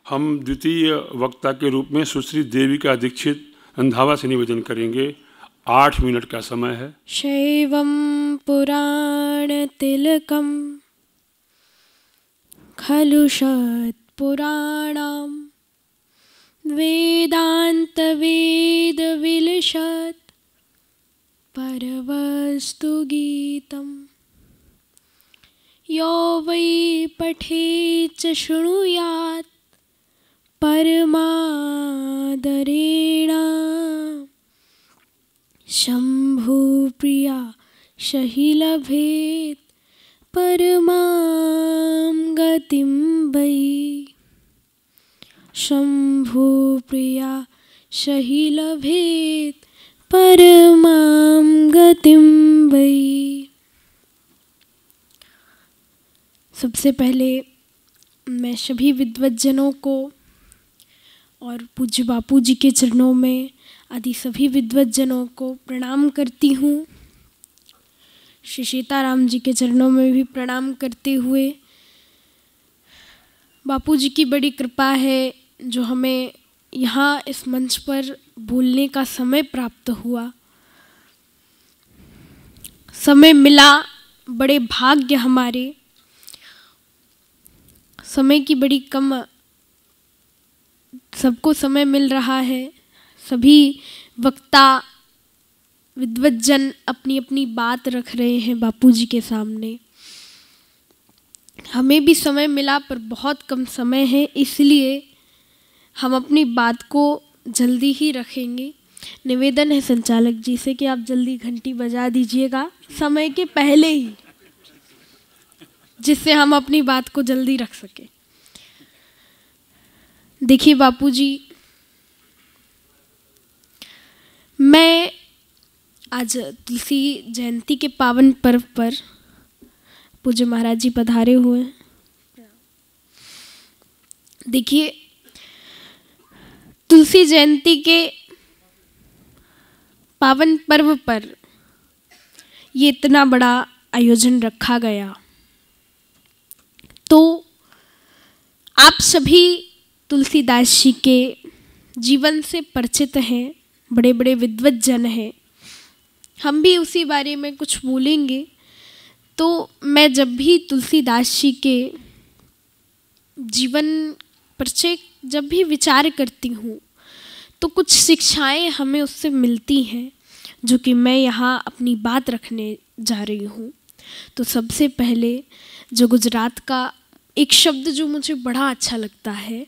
हम द्वितीय वक्ता के रूप में सुश्री देविका दीक्षित रंधावा से निवेदन करेंगे। 8 मिनट का समय है। शैवं पुराण तिलकम खलु सत्पुराणाम वेदांत वेद विलसत् परवस्तु गीतम यो वै पठेत् च शृणुयात् परमादरेण शंभुप्रिया सहि लभेत् परमां गतिं वै। शंभुप्रिया सहि लभेत् परमां गतिं वै। सबसे पहले मैं सभी विद्वज्जनों को और पूज्य बापू जी के चरणों में आदि सभी विद्वज्जनों को प्रणाम करती हूँ। श्री सीताराम जी के चरणों में भी प्रणाम करते हुए, बापू जी की बड़ी कृपा है जो हमें यहाँ इस मंच पर बोलने का समय प्राप्त हुआ, समय मिला। बड़े भाग्य हमारे, समय की बड़ी कम सबको समय मिल रहा है। सभी वक्ता विद्वज्जन अपनी अपनी बात रख रहे हैं बापू जी के सामने। हमें भी समय मिला पर बहुत कम समय है, इसलिए हम अपनी बात को जल्दी ही रखेंगे। निवेदन है संचालक जी से कि आप जल्दी घंटी बजा दीजिएगा समय के पहले ही, जिससे हम अपनी बात को जल्दी रख सकें। देखिए बापू जी, मैं आज तुलसी जयंती के पावन पर्व पर पूज्य महाराज जी पधारे हुए हैं। देखिए, तुलसी जयंती के पावन पर्व पर ये इतना बड़ा आयोजन रखा गया, तो आप सभी तुलसीदास जी के जीवन से परिचित हैं, बड़े बड़े विद्वज्जन हैं। हम भी उसी बारे में कुछ बोलेंगे। तो मैं जब भी तुलसीदास जी के जीवन परिचय जब भी विचार करती हूँ तो कुछ शिक्षाएं हमें उससे मिलती हैं, जो कि मैं यहाँ अपनी बात रखने जा रही हूँ। तो सबसे पहले जो गुजरात का एक शब्द जो मुझे बड़ा अच्छा लगता है,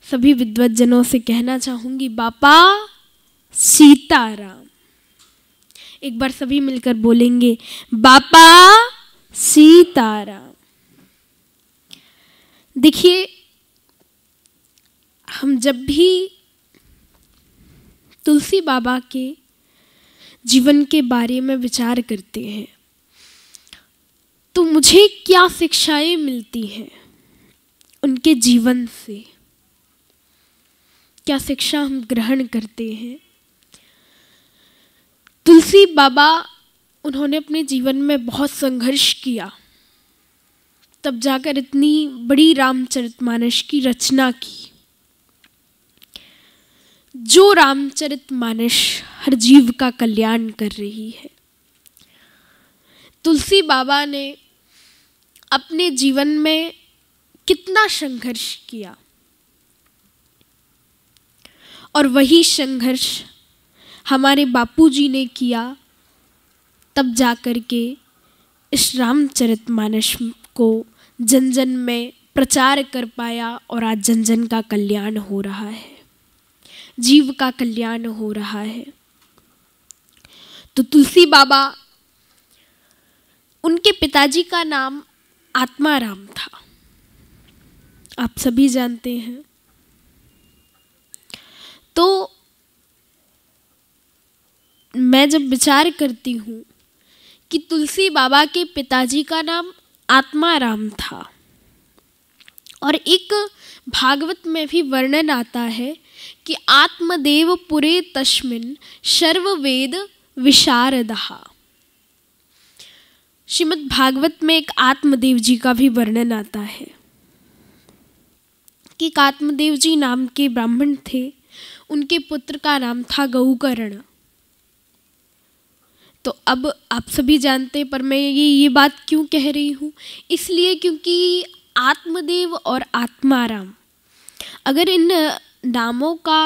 सभी विद्वज्जनों से कहना चाहूँगी, बापा सीताराम। एक बार सभी मिलकर बोलेंगे, बापा सीताराम। देखिए, हम जब भी तुलसी बाबा के जीवन के बारे में विचार करते हैं तो मुझे क्या शिक्षाएं मिलती हैं उनके जीवन से, क्या शिक्षा हम ग्रहण करते हैं। तुलसी बाबा, उन्होंने अपने जीवन में बहुत संघर्ष किया, तब जाकर इतनी बड़ी रामचरितमानस की रचना की। जो रामचरितमानस हर जीव का कल्याण कर रही है। तुलसी बाबा ने अपने जीवन में कितना संघर्ष किया और वही संघर्ष हमारे बापूजी ने किया, तब जाकर के इस रामचरितमानस को जन जन में प्रचार कर पाया और आज जन जन का कल्याण हो रहा है, जीव का कल्याण हो रहा है। तो तुलसी बाबा, उनके पिताजी का नाम आत्माराम था, आप सभी जानते हैं। तो मैं जब विचार करती हूँ कि तुलसी बाबा के पिताजी का नाम आत्माराम था और एक भागवत में भी वर्णन आता है कि आत्मदेव पुरे तस्मिन् सर्ववेद विशारदः। श्रीमद् भागवत में एक आत्मदेव जी का भी वर्णन आता है। कि एक आत्मदेव जी नाम के ब्राह्मण थे, उनके पुत्र का नाम था गौकर्ण। तो अब आप सभी जानते हैं, पर मैं ये बात क्यों कह रही हूँ, इसलिए क्योंकि आत्मदेव और आत्माराम, अगर इन नामों का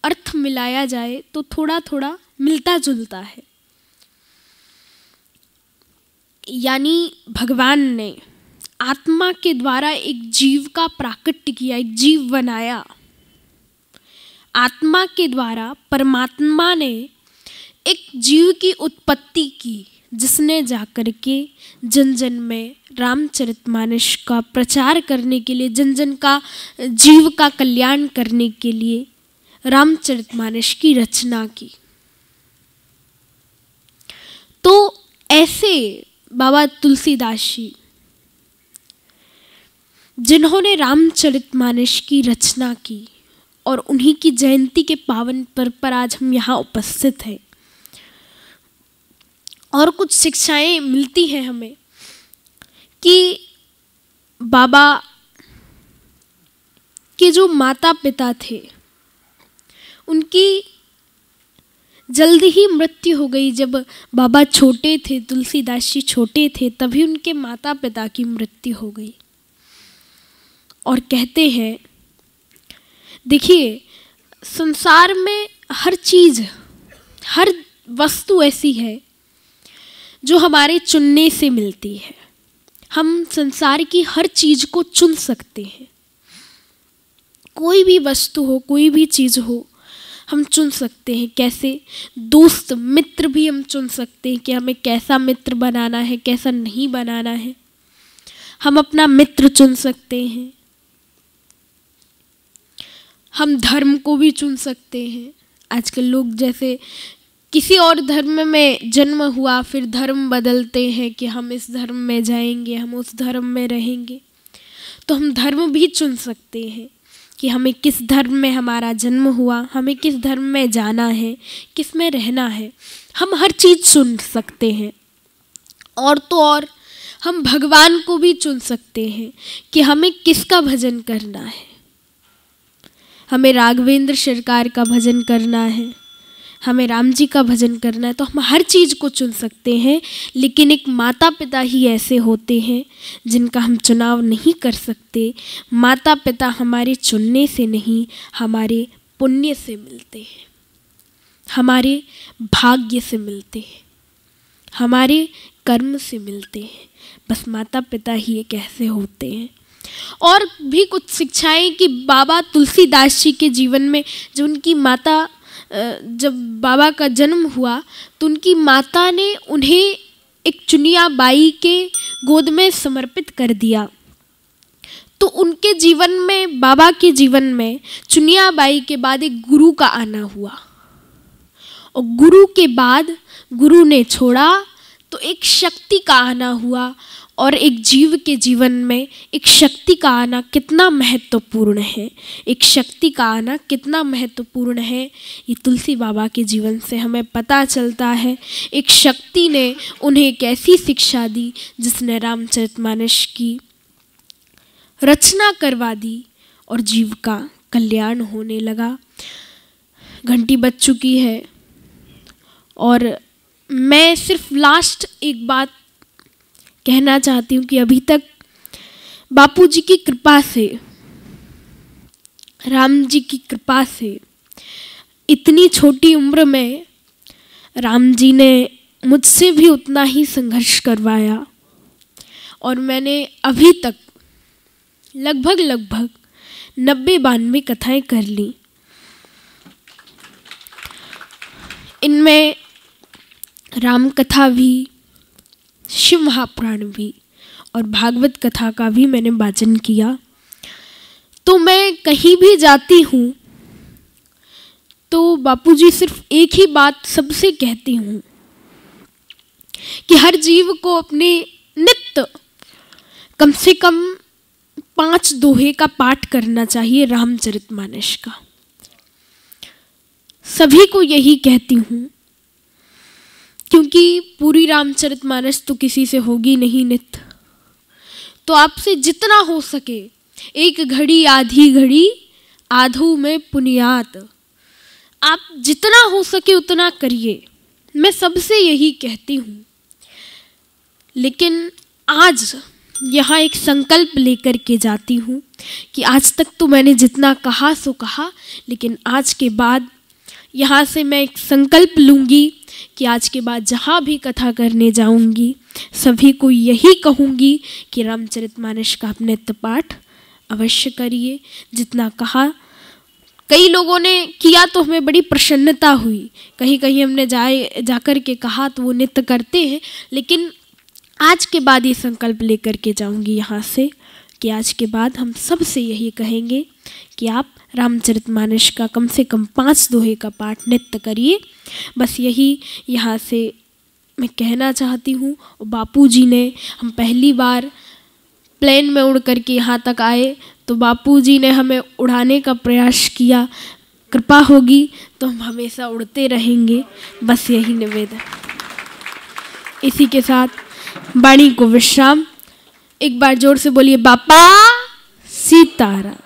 अर्थ मिलाया जाए तो थोड़ा थोड़ा मिलता जुलता है। यानी भगवान ने आत्मा के द्वारा एक जीव का प्राकट्य किया, एक जीव बनाया। आत्मा के द्वारा परमात्मा ने एक जीव की उत्पत्ति की, जिसने जाकर के जन जन में रामचरितमानस का प्रचार करने के लिए, जन जन का जीव का कल्याण करने के लिए रामचरितमानस की रचना की। तो ऐसे बाबा तुलसीदास जी, जिन्होंने रामचरितमानस की रचना की, और उन्हीं की जयंती के पावन पर्व पर आज हम यहाँ उपस्थित हैं। और कुछ शिक्षाएं मिलती हैं हमें कि बाबा के जो माता पिता थे, उनकी जल्दी ही मृत्यु हो गई। जब बाबा छोटे थे, तुलसीदास जी छोटे थे, तभी उनके माता पिता की मृत्यु हो गई। और कहते हैं, देखिए, संसार में हर चीज़, हर वस्तु ऐसी है जो हमारे चुनने से मिलती है। हम संसार की हर चीज़ को चुन सकते हैं। कोई भी वस्तु हो, कोई भी चीज़ हो, हम चुन सकते हैं। कैसे? दोस्त मित्र भी हम चुन सकते हैं कि हमें कैसा मित्र बनाना है, कैसा नहीं बनाना है। हम अपना मित्र चुन सकते हैं। हम धर्म को भी चुन सकते हैं। आजकल लोग जैसे किसी और धर्म में जन्म हुआ, फिर धर्म बदलते हैं कि हम इस धर्म में जाएंगे, हम उस धर्म में रहेंगे। तो हम धर्म भी चुन सकते हैं कि हमें किस धर्म में हमारा जन्म हुआ, हमें किस धर्म में जाना है, किस में रहना है। हम हर चीज़ चुन सकते हैं। और तो और हम भगवान को भी चुन सकते हैं कि हमें किसका भजन करना है। हमें राघवेंद्र सरकार का भजन करना है, हमें राम जी का भजन करना है। तो हम हर चीज़ को चुन सकते हैं, लेकिन एक माता पिता ही ऐसे होते हैं जिनका हम चुनाव नहीं कर सकते। माता पिता हमारे चुनने से नहीं, हमारे पुण्य से मिलते हैं, हमारे भाग्य से मिलते हैं, हमारे कर्म से मिलते हैं। बस माता पिता ही एक ऐसे होते हैं। और भी कुछ शिक्षाएं कि बाबा तुलसीदास जी के जीवन में, जब उनकी माता, जब बाबा का जन्म हुआ तो उनकी माता ने उन्हें एक चुनिया बाई के गोद में समर्पित कर दिया। तो उनके जीवन में, बाबा के जीवन में चुनिया बाई के बाद एक गुरु का आना हुआ, और गुरु के बाद गुरु ने छोड़ा तो एक शक्ति का आना हुआ। और एक जीव के जीवन में एक शक्ति का आना कितना महत्वपूर्ण है, एक शक्ति का आना कितना महत्वपूर्ण है, ये तुलसी बाबा के जीवन से हमें पता चलता है। एक शक्ति ने उन्हें एक ऐसी शिक्षा दी जिसने रामचरितमानस की रचना करवा दी और जीव का कल्याण होने लगा। घंटी बज चुकी है और मैं सिर्फ लास्ट एक बात कहना चाहती हूँ कि अभी तक बापू जी की कृपा से, राम जी की कृपा से, इतनी छोटी उम्र में राम जी ने मुझसे भी उतना ही संघर्ष करवाया। और मैंने अभी तक लगभग 90-92 कथाएं कर ली। इनमें राम कथा भी, शिव महापुराण भी और भागवत कथा का भी मैंने वाचन किया। तो मैं कहीं भी जाती हूँ तो बापूजी सिर्फ एक ही बात सबसे कहती हूँ कि हर जीव को अपने नित्य कम से कम 5 दोहे का पाठ करना चाहिए रामचरितमानस का। सभी को यही कहती हूँ, क्योंकि पूरी रामचरितमानस तो किसी से होगी नहीं नित्य। तो आपसे जितना हो सके एक घड़ी आधी घड़ी आधों में पुनियात। आप जितना हो सके उतना करिए, मैं सबसे यही कहती हूँ। लेकिन आज यहाँ एक संकल्प लेकर के जाती हूँ कि आज तक तो मैंने जितना कहा सो कहा, लेकिन आज के बाद यहाँ से मैं एक संकल्प लूँगी कि आज के बाद जहाँ भी कथा करने जाऊँगी सभी को यही कहूँगी कि रामचरितमानस का आप नित्य पाठ अवश्य करिए। जितना कहा, कई लोगों ने किया तो हमें बड़ी प्रसन्नता हुई, कहीं कहीं हमने जाकर के कहा तो वो नित्य करते हैं। लेकिन आज के बाद ये संकल्प लेकर के जाऊंगी यहाँ से कि आज के बाद हम सबसे यही कहेंगे कि आप रामचरितमानस का कम से कम 5 दोहे का पाठ नित्य करिए। बस यही यहाँ से मैं कहना चाहती हूँ। और बापूजी ने, हम पहली बार प्लेन में उड़ करके यहाँ तक आए तो बापूजी ने हमें उड़ाने का प्रयास किया। कृपा होगी तो हम हमेशा उड़ते रहेंगे। बस यही निवेदन। इसी के साथ वाणी को विश्राम। एक बार जोर से बोलिए बापा सीताराम।